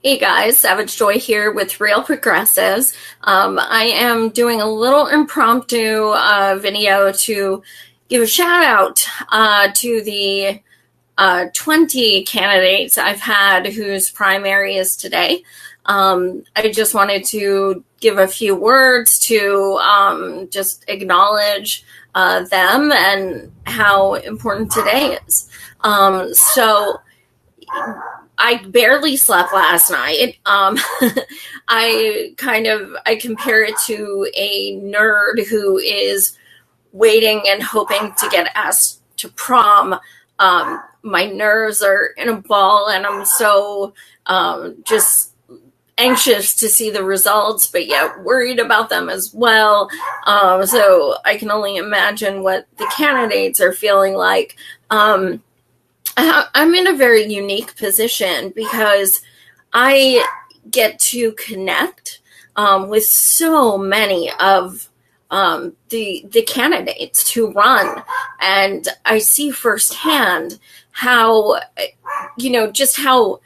Hey guys, Savage Joy here with Real Progressives. I am doing a little impromptu video to give a shout out to the 20 candidates I've had whose primary is today. I just wanted to give a few words to just acknowledge them and how important today is. So I barely slept last night. I compare it to a nerd who is waiting and hoping to get asked to prom. My nerves are in a ball, and I'm so just anxious to see the results, but yet worried about them as well. So I can only imagine what the candidates are feeling like. I'm in a very unique position because I get to connect with so many of the candidates who run, and I see firsthand how just how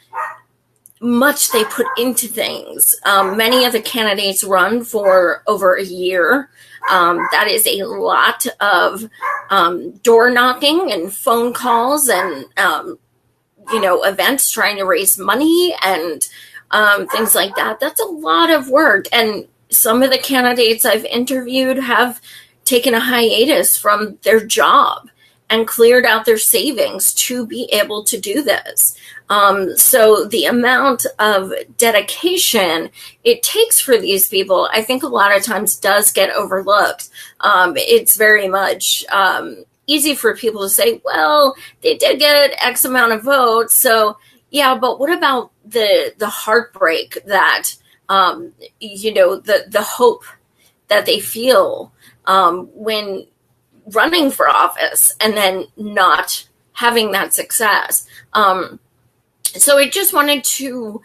much they put into things. Many of the candidates run for over a year. That is a lot of door knocking and phone calls and, events trying to raise money and things like that. That's a lot of work. And some of the candidates I've interviewed have taken a hiatus from their job and cleared out their savings to be able to do this. So the amount of dedication it takes for these people, I think a lot of times does get overlooked. It's very much easy for people to say, well, they did get X amount of votes. So yeah, but what about the heartbreak that, the hope that they feel when running for office and then not having that success. So I just wanted to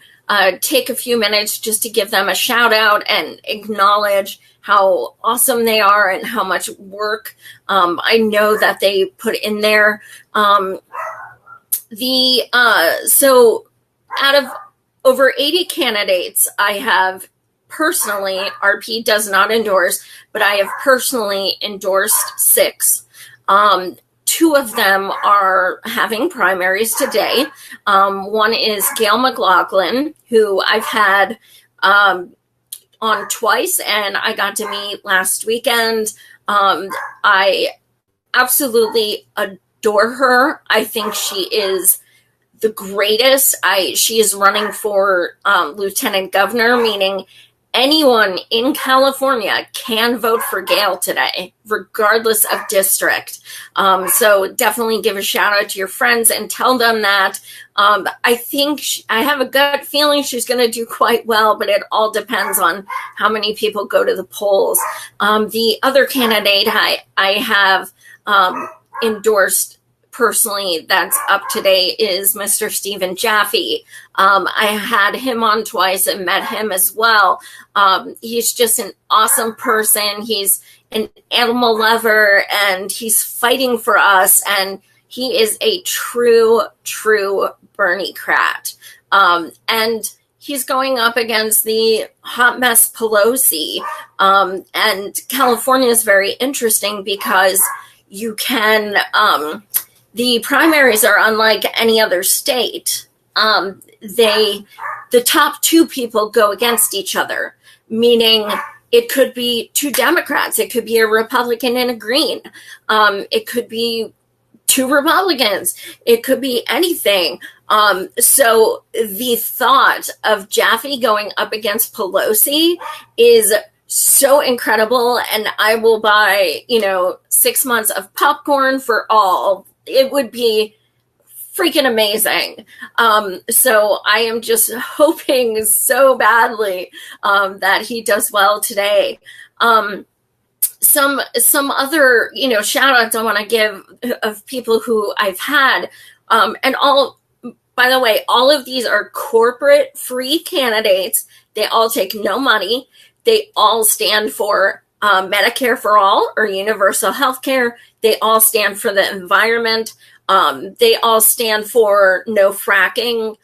take a few minutes just to give them a shout out and acknowledge how awesome they are and how much work I know that they put in there. So out of over 80 candidates, I have personally, RP does not endorse, but I have personally endorsed 6. 2 of them are having primaries today. One is Gail McLaughlin, who I've had on twice, and I got to meet last weekend. I absolutely adore her. I think she is the greatest. She is running for lieutenant governor, meaning anyone in California can vote for Gail today, regardless of district. So definitely give a shout out to your friends and tell them that. I think I have a gut feeling she's going to do quite well, but it all depends on how many people go to the polls. The other candidate I have endorsed personally that's up today is Mr. Stephen Jaffe. I had him on twice and met him as well. He's just an awesome person. He's an animal lover and he's fighting for us. And he is a true Bernie-crat. And he's going up against the hot mess Pelosi. And California is very interesting because you can, the primaries are unlike any other state. The top 2 people go against each other, meaning it could be 2 Democrats. It could be a Republican and a Green. It could be 2 Republicans. It could be anything. So the thought of Jaffe going up against Pelosi is so incredible. And I will buy, 6 months of popcorn for all. It would be freaking amazing. So I am just hoping so badly that he does well today. Some other, shout outs I want to give of people who I've had. And by the way, all of these are corporate free candidates. They all take no money. They all stand for Medicare for all or universal health care. They all stand for the environment. They all stand for no fracking.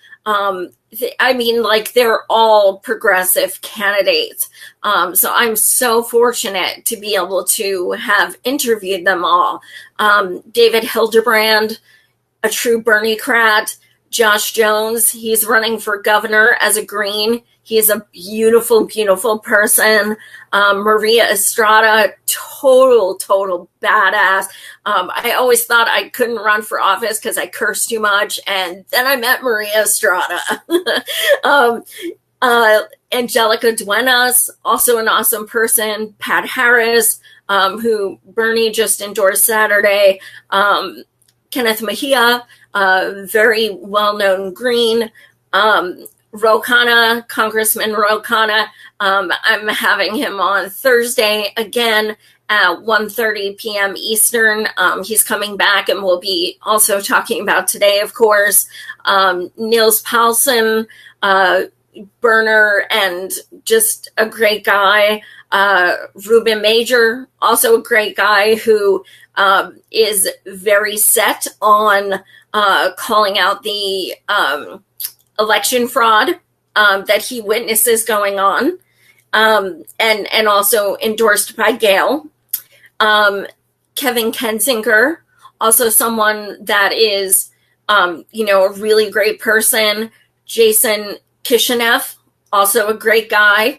I mean, like, they're all progressive candidates. So I'm so fortunate to be able to have interviewed them all. David Hildebrand, a true Bernie-crat. Josh Jones, he's running for governor as a Green. He's a beautiful, beautiful person. Maria Estrada, total badass. I always thought I couldn't run for office because I cursed too much, and then I met Maria Estrada. Angelica Duenas, also an awesome person. Pat Harris, who Bernie just endorsed Saturday. Kenneth Mejia, very well-known Green. Ro Congressman Ro Khanna, I'm having him on Thursday again at 1:30 p.m. Eastern. He's coming back, and we'll be also talking about today, of course. Niels Paulson, burner and just a great guy. Ruben Major, also a great guy who is very set on calling out the election fraud that he witnesses going on, and also endorsed by Gail. Kevin Kensinger, also someone that is, a really great person. Jason Kishinev, also a great guy,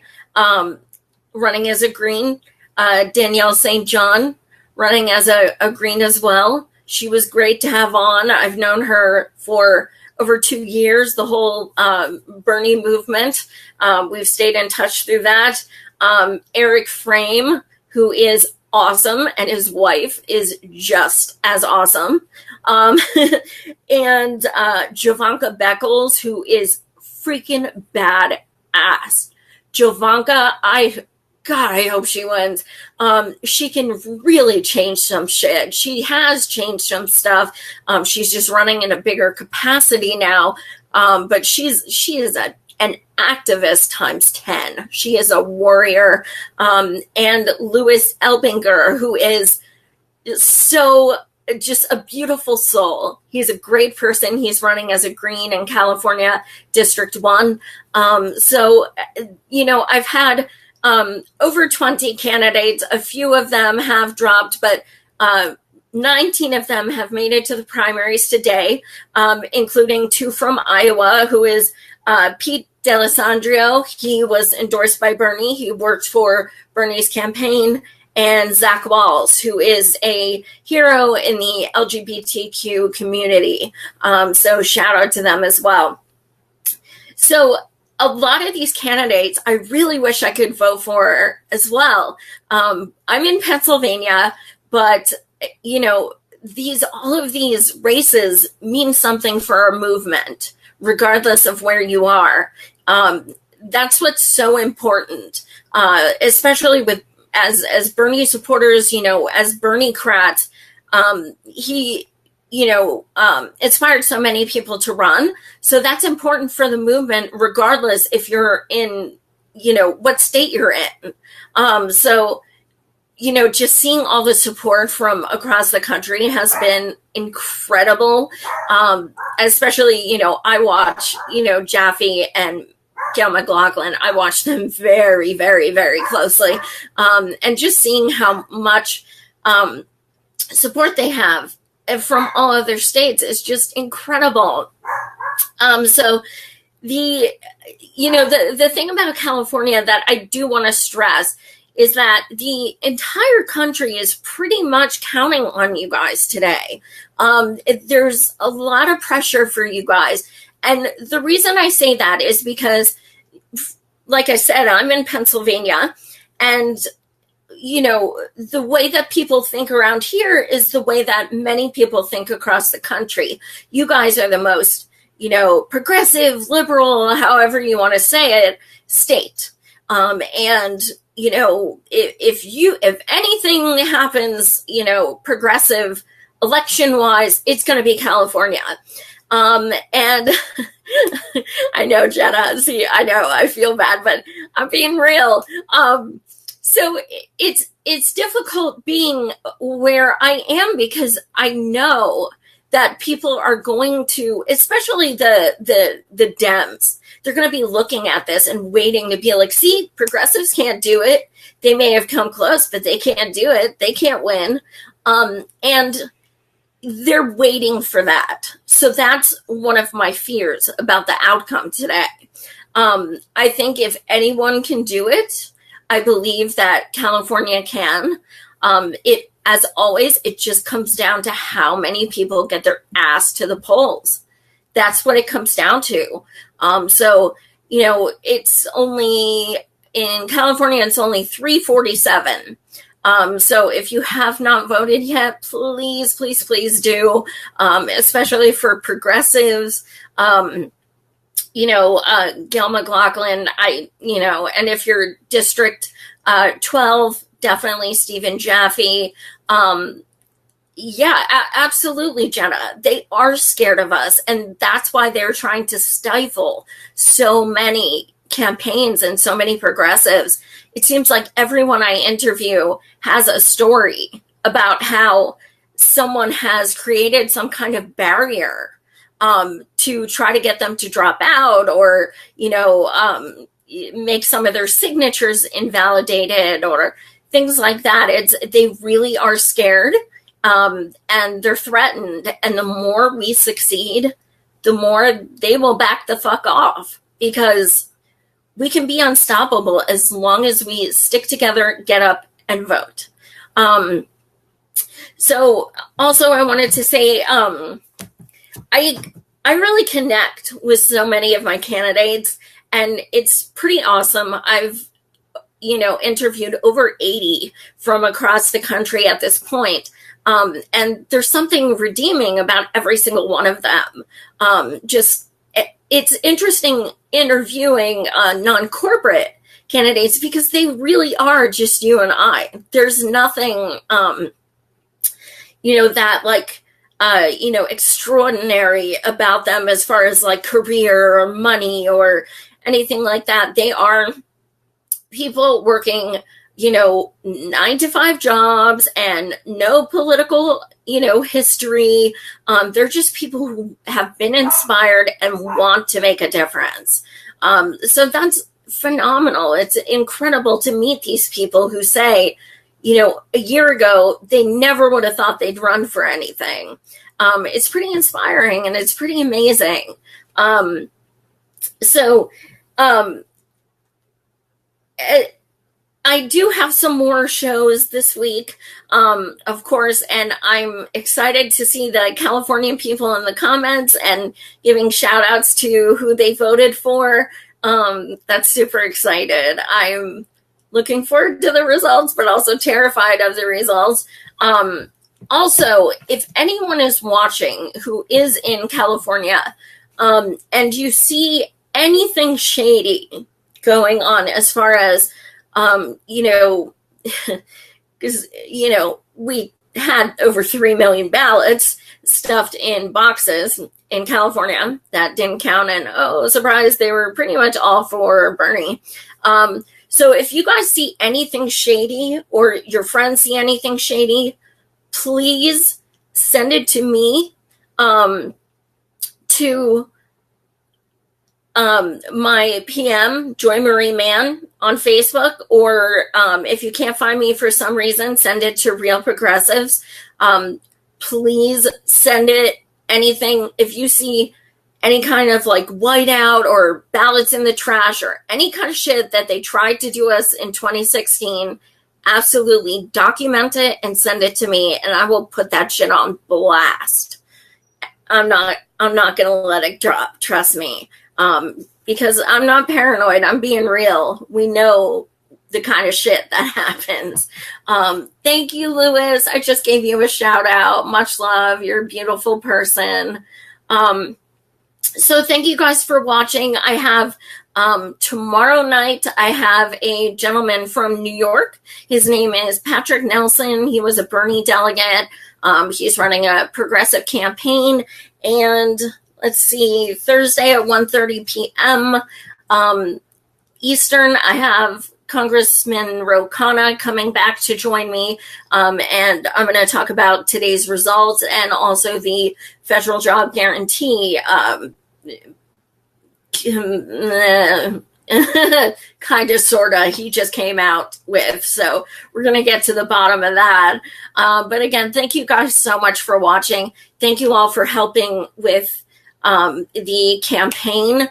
running as a Green. Danielle St. John, running as a Green as well. She was great to have on. I've known her for over 2 years, the whole Bernie movement. We've stayed in touch through that. Eric Frame, who is awesome, and his wife is just as awesome. And Jovanka Beckles, who is freaking badass. Jovanka, God, I hope she wins. She can really change some shit. She has changed some stuff. She's just running in a bigger capacity now. But she is an activist times 10. She is a warrior. And Louis Elbinger, who is so just a beautiful soul. He's a great person. He's running as a Green in California, District 1. So, I've had over 20 candidates. A few of them have dropped, but 19 of them have made it to the primaries today, including 2 from Iowa, who is Pete D'Alessandro. He was endorsed by Bernie. He worked for Bernie's campaign. And Zach Walls, who is a hero in the LGBTQ community. So shout out to them as well. So a lot of these candidates, I really wish I could vote for as well. I'm in Pennsylvania, but all of these races mean something for our movement, regardless of where you are. That's what's so important, especially with as Bernie supporters, as Bernie-crats. He inspired so many people to run. So that's important for the movement, regardless if you're in, what state you're in. So, just seeing all the support from across the country has been incredible. Especially, I watch, Jaffe and Gail McLaughlin. I watch them very, very, very closely. And just seeing how much support they have from all other states is just incredible. So the thing about California that I do want to stress is that the entire country is pretty much counting on you guys today. There's a lot of pressure for you guys. And the reason I say that is because, like I said, I'm in Pennsylvania, and the way that people think around here is the way that many people think across the country. You guys are the most, progressive, liberal, however you want to say it, state. And, if anything happens, progressive election wise, it's going to be California. And I know, Jenna, see, I know I feel bad, but I'm being real. So it's difficult being where I am because I know that people are going to, especially the Dems, they're going to be looking at this and waiting to be like, see, progressives can't do it. They may have come close, but they can't do it. They can't win. And they're waiting for that. So that's one of my fears about the outcome today. I think if anyone can do it, I believe that California can. It, as always, it just comes down to how many people get their ass to the polls. That's what it comes down to. So, you know, it's only in California, it's only 347. So if you have not voted yet, please, please, please do, especially for progressives. You know, Gail McLaughlin, and if you're District 12, definitely Stephen Jaffe. Yeah, absolutely, Jenna. They are scared of us, and that's why they're trying to stifle so many campaigns and so many progressives. It seems like everyone I interview has a story about how someone has created some kind of barrier to try to get them to drop out, or, you know, make some of their signatures invalidated or things like that. They really are scared, and they're threatened. And the more we succeed, the more they will back the fuck off, because we can be unstoppable as long as we stick together, get up, and vote. So also I wanted to say, I really connect with so many of my candidates, and it's pretty awesome. I've, you know, interviewed over 80 from across the country at this point. And there's something redeeming about every single one of them. It's interesting interviewing non-corporate candidates, because they really are just you and I. There's nothing, you know, that like, you know, extraordinary about them as far as like career or money or anything like that. They are people working, you know, 9-to-5 jobs and no political, you know, history. They're just people who have been inspired and want to make a difference. So that's phenomenal. It's incredible to meet these people who say, you know, a year ago, they never would have thought they'd run for anything. It's pretty inspiring, and it's pretty amazing. I do have some more shows this week, of course, and I'm excited to see the Californian people in the comments and giving shout outs to who they voted for. That's super excited. I'm looking forward to the results, but also terrified of the results. Also, if anyone is watching who is in California, and you see anything shady going on as far as, you know, because, you know, we had over 3 million ballots stuffed in boxes in California. That didn't count. And, oh, surprise, they were pretty much all for Bernie. So if you guys see anything shady, or your friends see anything shady, please send it to me, to my PM, Joy Marie Mann, on Facebook, or if you can't find me for some reason, send it to Real Progressives. Please send it anything. If you see any kind of like whiteout or ballots in the trash or any kind of shit that they tried to do us in 2016, absolutely document it and send it to me, and I will put that shit on blast. I'm not going to let it drop. Trust me. Because I'm not paranoid. I'm being real. We know the kind of shit that happens. Thank you, Lewis. I just gave you a shout out. Much love. You're a beautiful person. So thank you guys for watching. I have tomorrow night, I have a gentleman from New York. His name is Patrick Nelson. He was a Bernie delegate. He's running a progressive campaign. And let's see, Thursday at 1:30 p.m. Eastern, I have Congressman Ro Khanna coming back to join me, and I'm going to talk about today's results and also the federal job guarantee. Kind of, sort of, he just came out with. So we're going to get to the bottom of that. But again, thank you guys so much for watching. Thank you all for helping with the campaign.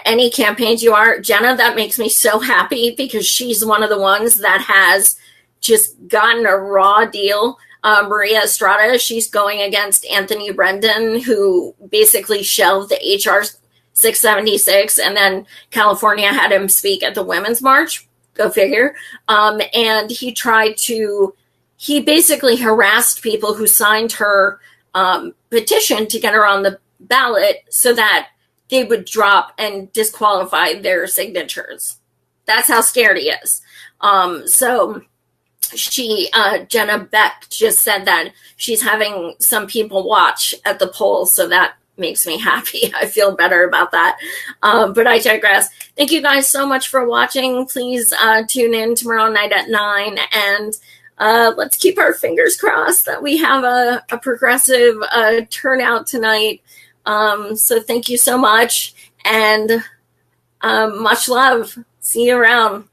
Any campaigns you are, Jenna, that makes me so happy because she's one of the ones that has just gotten a raw deal. Maria Estrada, she's going against Anthony Brendan, who basically shelved the HR 676, and then California had him speak at the Women's March. Go figure. And he basically harassed people who signed her petition to get her on the ballot so that they would drop and disqualify their signatures. That's how scared he is. So Jenna Beck just said that she's having some people watch at the polls, so that makes me happy. I feel better about that. But I digress. Thank you guys so much for watching. Please tune in tomorrow night at 9, and let's keep our fingers crossed that we have a progressive turnout tonight. So thank you so much, and much love. See you around.